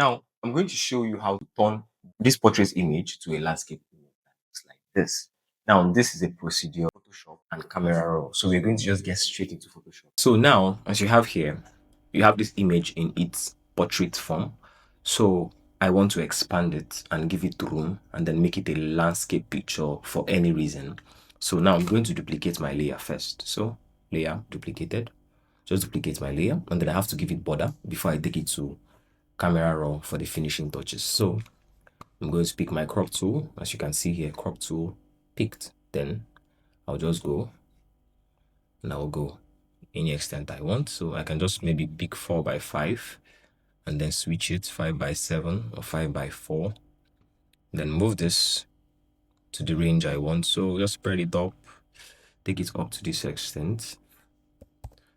Now, I'm going to show you how to turn this portrait image to a landscape image that looks like this. Now, this is a procedure, Photoshop and camera raw. So we're going to just get straight into Photoshop. So now, as you have here, you have this image in its portrait form. So I want to expand it and give it room and then make it a landscape picture for any reason. So now I'm going to duplicate my layer first. So layer duplicated, just duplicate my layer, and then I have to give it border before I take it to camera raw for the finishing touches. So I'm going to pick my crop tool. As you can see here, crop tool picked. Then I'll just go and I'll go any extent I want. So I can just maybe pick 4x5 and then switch it 5x7 or 5x4. Then move this to the range I want. So just spread it up, take it up to this extent.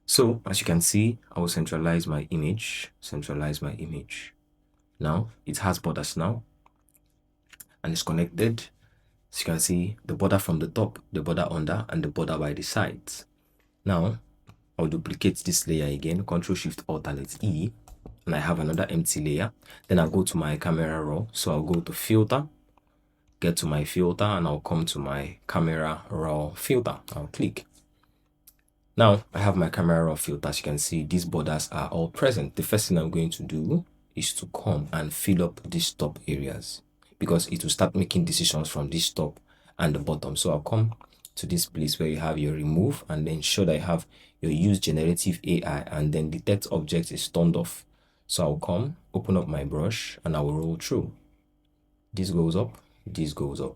So as you can see, I will centralize my image, Now it has borders now and it's connected. As you can see, the border from the top, the border under, and the border by the sides. Now I'll duplicate this layer again, Ctrl Shift Alternate E, and I have another empty layer. Then I'll go to my camera raw. So I'll go to filter, get to my filter, and I'll come to my camera raw filter. I'll click. Now I have my camera raw filter. As you can see, these borders are all present. The first thing I'm going to do is to come and fill up these top areas because it will start making decisions from this top and the bottom. So I'll come to this place where you have your remove and then show that you have your use generative AI and then detect object is turned off. So I'll come, open up my brush, and I will roll through. This goes up, this goes up,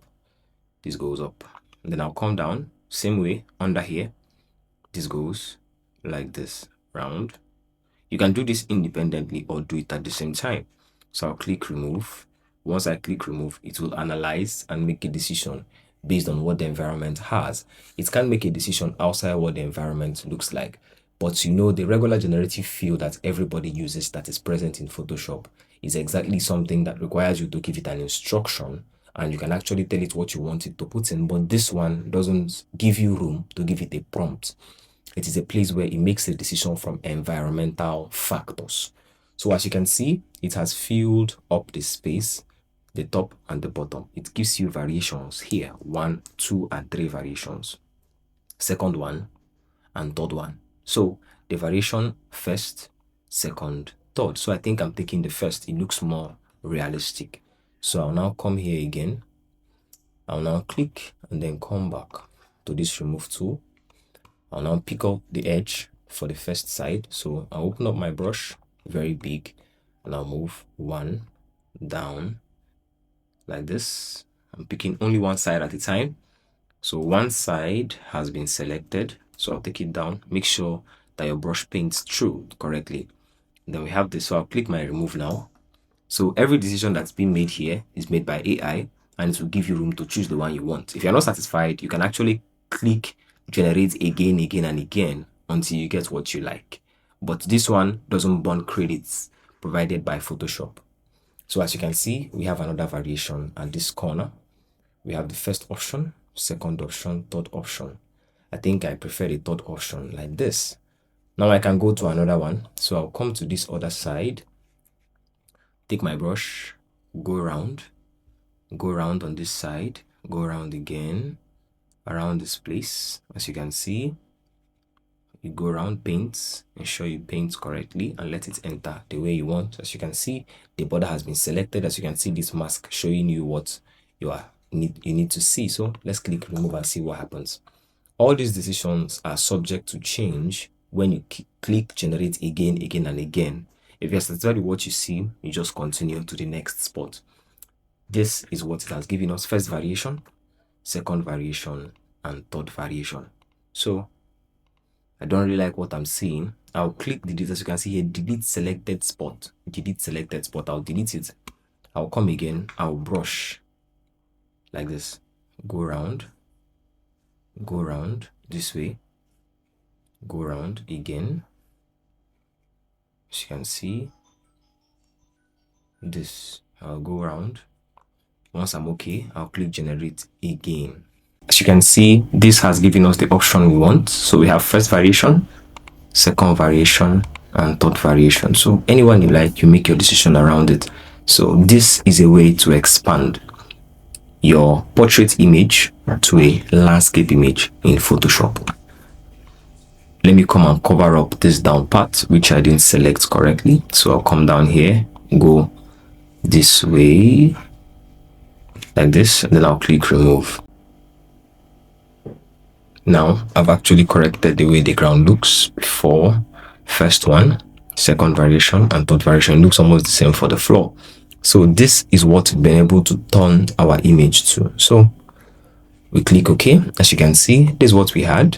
this goes up. And then I'll come down, same way, under here. This goes like this, round. You can do this independently or do it at the same time. So I'll click remove. Once I click remove, it will analyze and make a decision based on what the environment has. It can make a decision outside what the environment looks like. But you know, the regular generative field that everybody uses that is present in Photoshop is exactly something that requires you to give it an instruction and you can actually tell it what you want it to put in. But this one doesn't give you room to give it a prompt. It is a place where it makes a decision from environmental factors. So as you can see, it has filled up the space, the top and the bottom. It gives you variations here, 1, 2, and 3 variations. Second one and third one. So the variation first, second, third. So I think I'm taking the first. It looks more realistic. So I'll now come here again. I'll now click and then come back to this remove tool. I'll now pick up the edge for the first side. So I'll open up my brush, very big, and I'll move one down like this. I'm picking only one side at a time. So one side has been selected. So I'll take it down. Make sure that your brush paints through correctly. Then we have this. So I'll click my remove now. So every decision that's been made here is made by AI and it will give you room to choose the one you want. If you're not satisfied, you can actually click generate again and again until you get what you like. But this one doesn't burn credits provided by Photoshop. So as you can see, we have another variation at this corner. We have the first option, second option, third option. I think I prefer the third option like this. Now I can go to another one. So I'll come to this other side, take my brush, go around on this side, go around again, around this place. As you can see, you go around, paint, ensure you paint correctly and let it enter the way you want. As you can see, the border has been selected. As you can see, this mask showing you what you need to see. So let's click remove and see what happens. All these decisions are subject to change when you click generate again and again. If you're satisfied with what you see, you just continue to the next spot. This is what it has given us: first variation, second variation, and third variation. So I don't really like what I'm seeing. I'll click delete. As you can see here, delete selected spot. I'll delete it. I'll come again. I'll brush like this. Go around this way. Go around again. As you can see, this. I'll go around. Once I'm okay, I'll click generate again. As you can see, this has given us the option we want. So we have first variation, second variation, and third variation. So anyone you like, you make your decision around it. So this is a way to expand your portrait image to a landscape image in Photoshop. Let me come and cover up this down part which I didn't select correctly. So I'll come down here, go this way like this, and then I'll click remove. Now I've actually corrected the way the ground looks for first one, second variation, and third variation. It looks almost the same for the floor. So this is what we've been able to turn our image to. So we click OK. As you can see, this is what we had.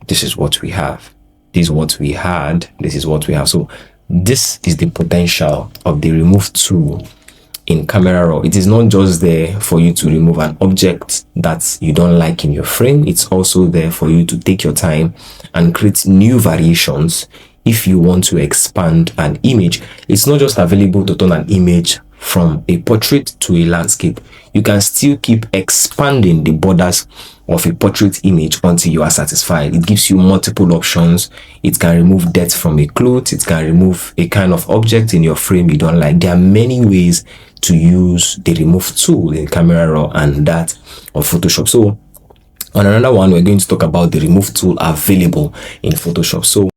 This is what we have. This is what we had. This is what we have. So this is the potential of the remove tool in Camera Raw. It is not just there for you to remove an object that you don't like in your frame. It's also there for you to take your time and create new variations if you want to expand an image. It's not just available to turn an image from a portrait to a landscape. You can still keep expanding the borders of a portrait image until you are satisfied. It gives you multiple options. It can remove depth from a cloth. It can remove a kind of object in your frame you don't like. There are many ways to use the remove tool in Camera Raw and that of Photoshop. So on another one, we're going to talk about the remove tool available in Photoshop. So